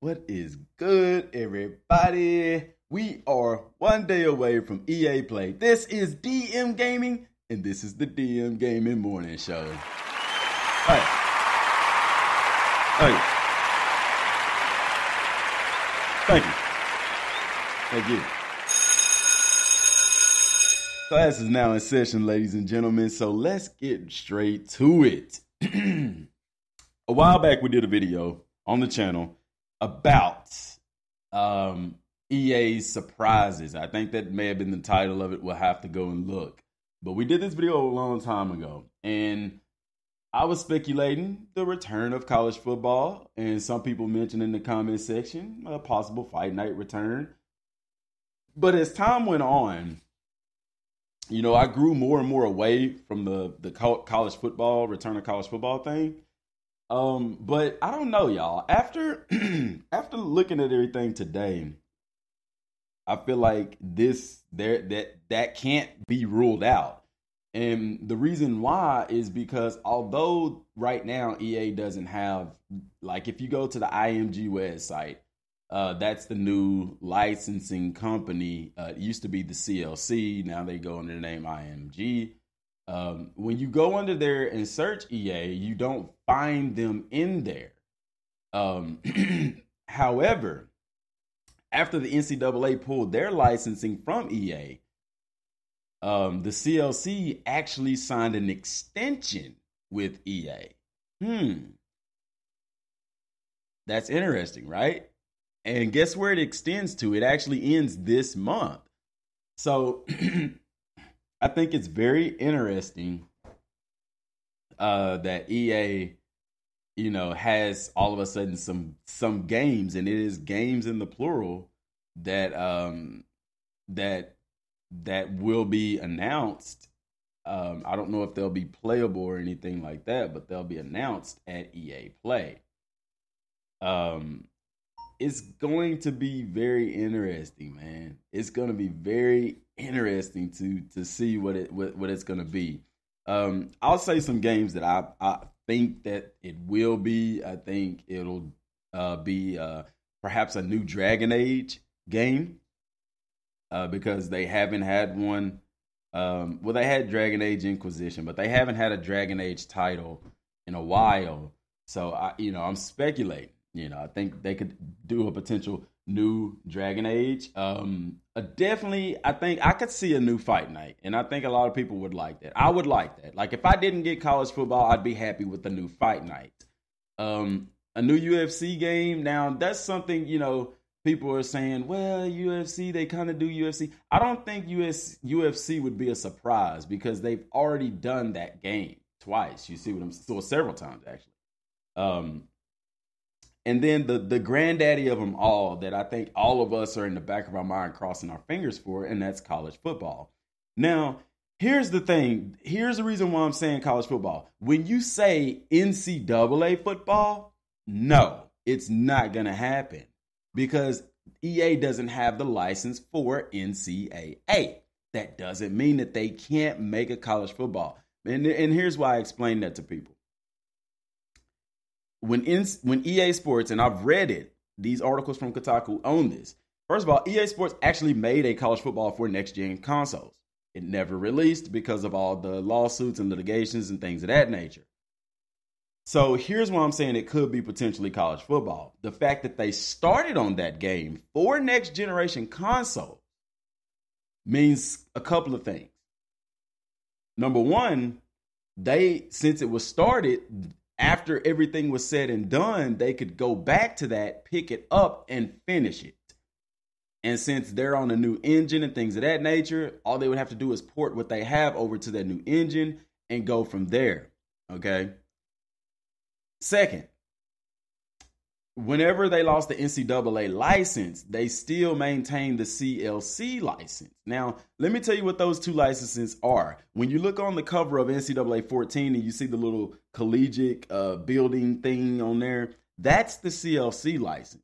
What is good, everybody? We are one day away from EA Play. This is DM Gaming, and this is the DM Gaming Morning Show. Hey. Thank you. Class is now in session, ladies and gentlemen, so let's get straight to it. A while back, we did a video on the channel about EA's surprises. I think that may have been the title of it. We'll have to go and look. But we did this video a long time ago, and I was speculating the return of college football, and some people mentioned in the comment section a possible Fight Night return. But as time went on, you know, I grew more and more away from the college football, return of college football thing. But I don't know, y'all. After looking at everything today, I feel like that can't be ruled out. And the reason why is because although right now EA doesn't have, like, if you go to the IMG website, that's the new licensing company. It used to be the CLC. Now they go under the name IMG. When you go under there and search EA, you don't find them in there. However, after the NCAA pulled their licensing from EA, the CLC actually signed an extension with EA. That's interesting, right? And guess where it extends to? It actually ends this month. So I think it's very interesting that EA, you know, has all of a sudden some games, and it is games in the plural that that will be announced. I don't know if they'll be playable or anything like that, but they'll be announced at EA Play. It's going to be very interesting, man. It's going to be very interesting to see what it's going to be. I'll say some games that I think that it will be. I think it'll be perhaps a new Dragon Age game because they haven't had one. Well, they had Dragon Age Inquisition, but they haven't had a Dragon Age title in a while. So I'm speculating. I think they could do a potential new Dragon Age. Definitely, I think I could see a new Fight Night, and I think a lot of people would like that. I would like that. Like, if I didn't get college football, I'd be happy with the new Fight Night. A new UFC game. Now, that's something, people are saying, well, UFC, they kind of do UFC. I don't think UFC would be a surprise because they've already done that game twice. You see what I'm saying? So several times, actually. And then the granddaddy of them all that I think all of us are in the back of our mind crossing our fingers for, and that's college football. Now, here's the thing. Here's the reason why I'm saying college football. When you say NCAA football, no, it's not going to happen because EA doesn't have the license for NCAA. That doesn't mean that they can't make a college football. And here's why I explain that to people. When EA Sports, and I've read it, these articles from Kotaku own this. First of all, EA Sports actually made a college football for next-gen consoles. It never released because of all the lawsuits and litigations and things of that nature. So here's why I'm saying it could be potentially college football. The fact that they started on that game for next-generation console means a couple of things. Number one, since it was started, after everything was said and done, they could go back to that, pick it up, and finish it. And since they're on a new engine and things of that nature, all they would have to do is port what they have over to that new engine and go from there. Okay? Second, whenever they lost the NCAA license, they still maintained the CLC license. Now, let me tell you what those two licenses are. When you look on the cover of NCAA 14 and you see the little collegiate building thing on there, that's the CLC license.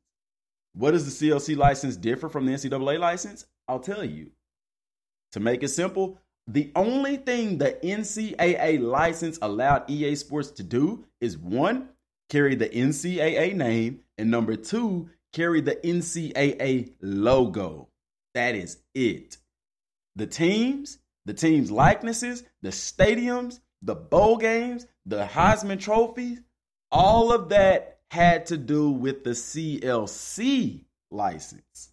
What does the CLC license differ from the NCAA license? I'll tell you. To make it simple, the only thing the NCAA license allowed EA Sports to do is 1, carry the NCAA name, and number 2, carry the NCAA logo. That is it. The teams likenesses, the stadiums, the bowl games, the Heisman trophies, all of that had to do with the CLC license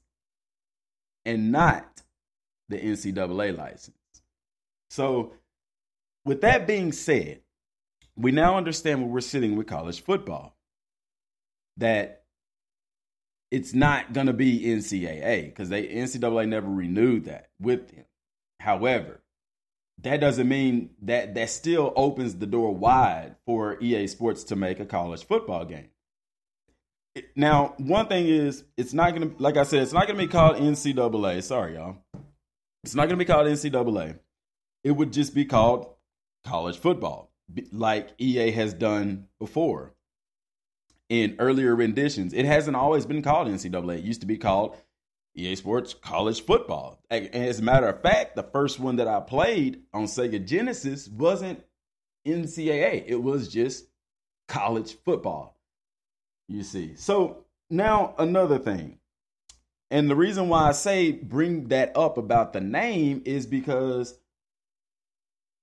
and not the NCAA license. So with that being said, we now understand where we're sitting with college football. That it's not going to be NCAA because NCAA never renewed that with them. However, that doesn't mean that still opens the door wide for EA Sports to make a college football game. Now, one thing is, it's not going to, like I said, it's not going to be called NCAA. Sorry, y'all. It's not going to be called NCAA. It would just be called college football, like EA has done before in earlier renditions. It hasn't always been called NCAA. It used to be called EA Sports College Football. And as a matter of fact, the first one that I played on Sega Genesis wasn't NCAA. It was just college football, you see. So now another thing. And the reason why I say bring that up about the name is because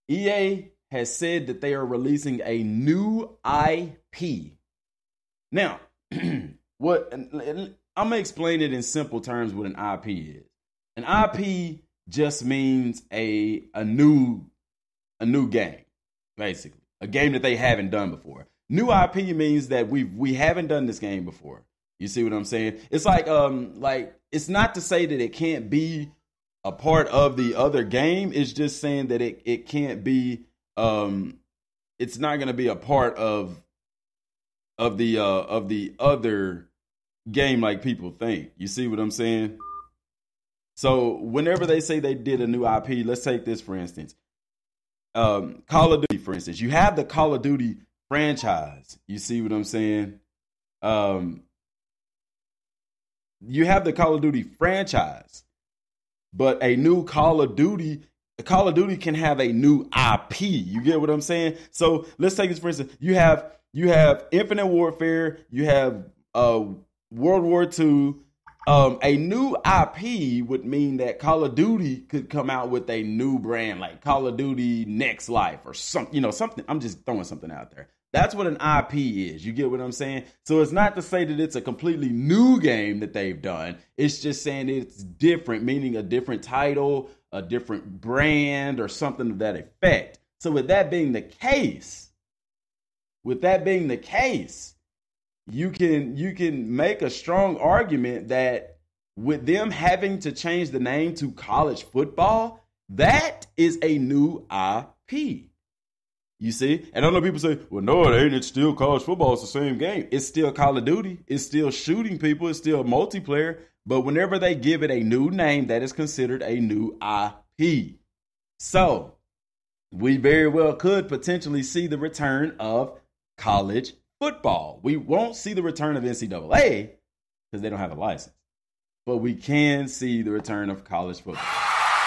EA has said that they are releasing a new IP. Now, I'm going to explain it in simple terms what an IP is. An IP just means a new game, basically. A game that they haven't done before. New IP means that we haven't done this game before. You see what I'm saying? It's like it's not to say that it can't be a part of the other game. It's just saying that it can't be it's not going to be a part of the other game like people think. You see what I'm saying? So whenever they say they did a new IP, let's take this for instance. Call of Duty, for instance. You have the Call of Duty franchise. You see what I'm saying? You have the Call of Duty franchise, but a new Call of Duty can have a new IP. You get what I'm saying? So let's take this for instance. You have Infinite Warfare. You have World War II. A new IP would mean that Call of Duty could come out with a new brand, like Call of Duty Next Life or something. Something. I'm just throwing something out there. That's what an IP is. You get what I'm saying? So it's not to say that it's a completely new game that they've done. It's just saying it's different, meaning a different title, a different brand, or something to that effect. So with that being the case, you can make a strong argument that with them having to change the name to college football, that is a new IP. You see? And I know people say, well, no, it ain't. It's still college football. It's the same game. It's still Call of Duty. It's still shooting people. It's still multiplayer. But whenever they give it a new name, that is considered a new IP. So we very well could potentially see the return of college football. We won't see the return of NCAA because they don't have a license. But we can see the return of college football.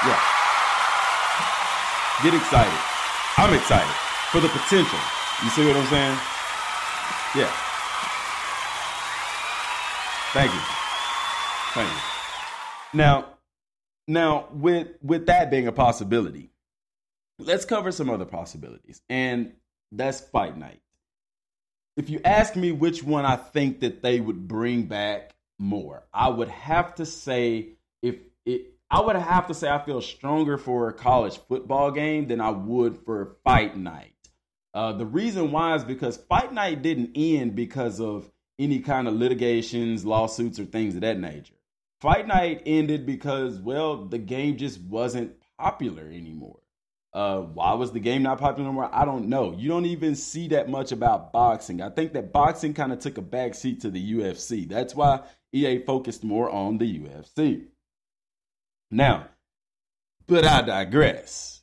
Yeah. Get excited. I'm excited. For the potential. You see what I'm saying? Yeah. Thank you. Now with that being a possibility, let's cover some other possibilities. And that's Fight Night. If you ask me which one I think that they would bring back more, I would have to say I feel stronger for a college football game than I would for Fight Night. The reason why is because Fight Night didn't end because of any kind of litigations, lawsuits, or things of that nature. Fight Night ended because, well, the game just wasn't popular anymore. Why was the game not popular anymore? I don't know. You don't even see that much about boxing. I think that boxing kind of took a backseat to the UFC. That's why EA focused more on the UFC. Now, but I digress.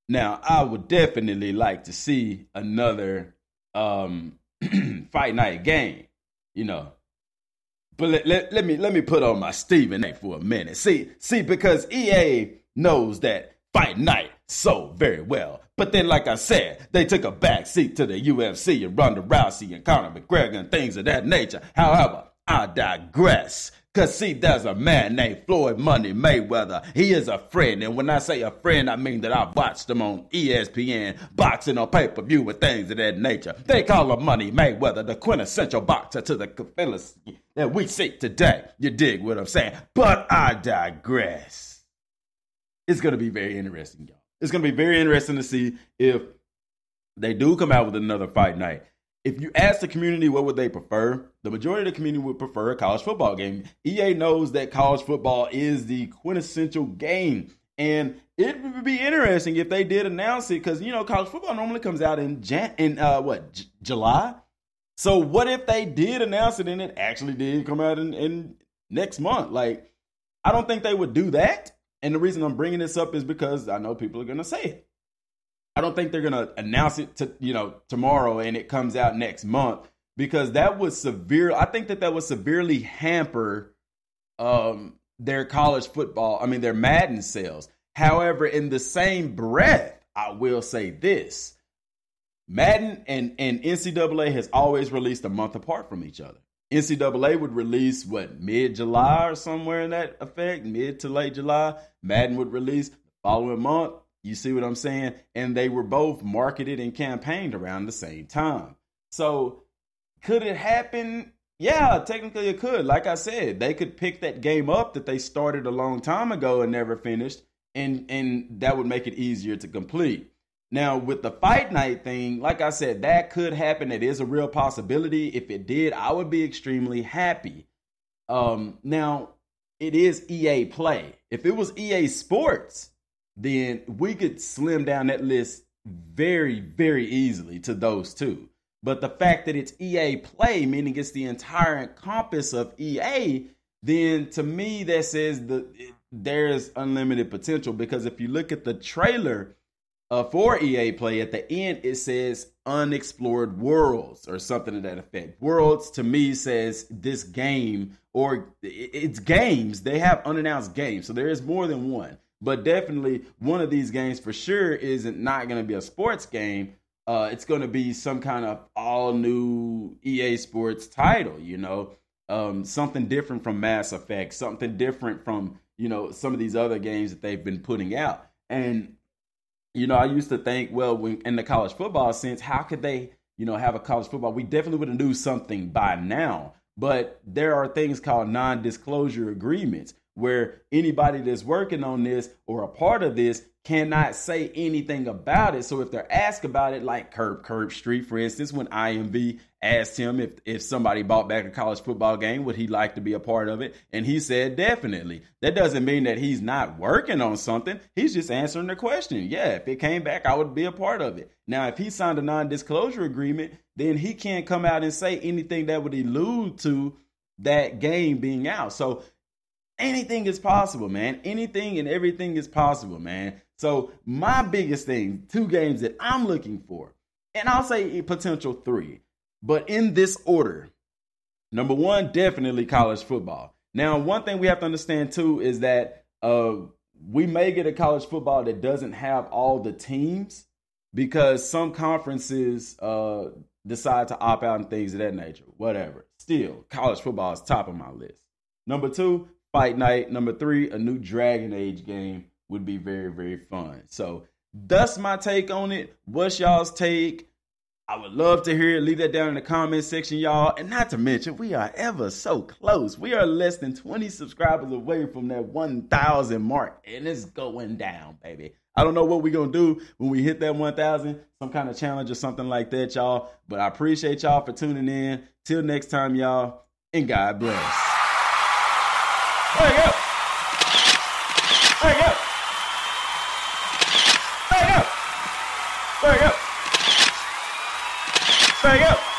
Now, I would definitely like to see another Fight Night game. You know, But let me put on my Stephen A for a minute. See, because EA knows that Fight Night so very well. But then, like I said, they took a back seat to the UFC and Ronda Rousey and Conor McGregor and things of that nature. However, I digress. Because, see, there's a man named Floyd Money Mayweather. He is a friend. And when I say a friend, I mean that I watched him on ESPN, boxing on pay-per-view and things of that nature. They call him Money Mayweather, the quintessential boxer to the confederacy that we see today. You dig what I'm saying? But I digress. It's going to be very interesting, y'all. It's going to be very interesting to see if they do come out with another fight night. If you ask the community what would they prefer, the majority of the community would prefer a college football game. EA knows that college football is the quintessential game. And it would be interesting if they did announce it because, you know, college football normally comes out in July? So what if they did announce it and it actually did come out in next month? Like, I don't think they would do that. And the reason I'm bringing this up is because I know people are going to say it. I don't think they're going to announce it tomorrow and it comes out next month because that would I think that would severely hamper their college football, their Madden sales. However, in the same breath, I will say this. Madden and NCAA has always released a month apart from each other. NCAA would release, mid-July or somewhere in that effect, mid to late July. Madden would release the following month. You see what I'm saying? And they were both marketed and campaigned around the same time. So could it happen? Yeah, technically it could. Like I said, they could pick that game up that they started a long time ago and never finished, and that would make it easier to complete. Now, with the fight night thing, like I said, that could happen. It is a real possibility. If it did, I would be extremely happy. Now, it is EA Play. If it was EA Sports, then we could slim down that list very, very easily to those two. But the fact that it's EA Play, meaning it's the entire encompass of EA, then to me that says there's unlimited potential. Because if you look at the trailer for EA Play, at the end it says unexplored worlds or something to that effect. Worlds to me says this game, or it's games. They have unannounced games, so there is more than one. But definitely one of these games for sure isn't not going to be a sports game. It's going to be some kind of all new EA Sports title, something different from Mass Effect, something different from, some of these other games that they've been putting out. And, I used to think, well, when in the college football sense, how could they, have a college football? We definitely would have knew something by now. But there are things called non-disclosure agreements, where anybody that's working on this or a part of this cannot say anything about it. So if they're asked about it, like Curb Street, for instance, when IMV asked him if somebody bought back a college football game, would he like to be a part of it? And he said, definitely. That doesn't mean that he's not working on something. He's just answering the question. Yeah, if it came back, I would be a part of it. Now, if he signed a non-disclosure agreement, then he can't come out and say anything that would allude to that game being out. So anything is possible, man. Anything and everything is possible, man. So my biggest thing, 2 games that I'm looking for, and I'll say a potential 3, but in this order. Number 1, definitely college football. Now, one thing we have to understand too is that we may get a college football that doesn't have all the teams because some conferences decide to opt out and things of that nature. Whatever. Still, college football is top of my list. Number 2, fight night. Number 3, a new Dragon Age game would be very, very fun. So that's my take on it. What's y'all's take? I would love to hear it. Leave that down in the comment section, y'all. And not to mention, we are ever so close. We are less than 20 subscribers away from that 1,000 mark. And it's going down, baby. I don't know what we're going to do when we hit that 1,000. Some kind of challenge or something like that, y'all. But I appreciate y'all for tuning in. Till next time, y'all. And God bless. There you go. There you go. There you go. There you go. There you go.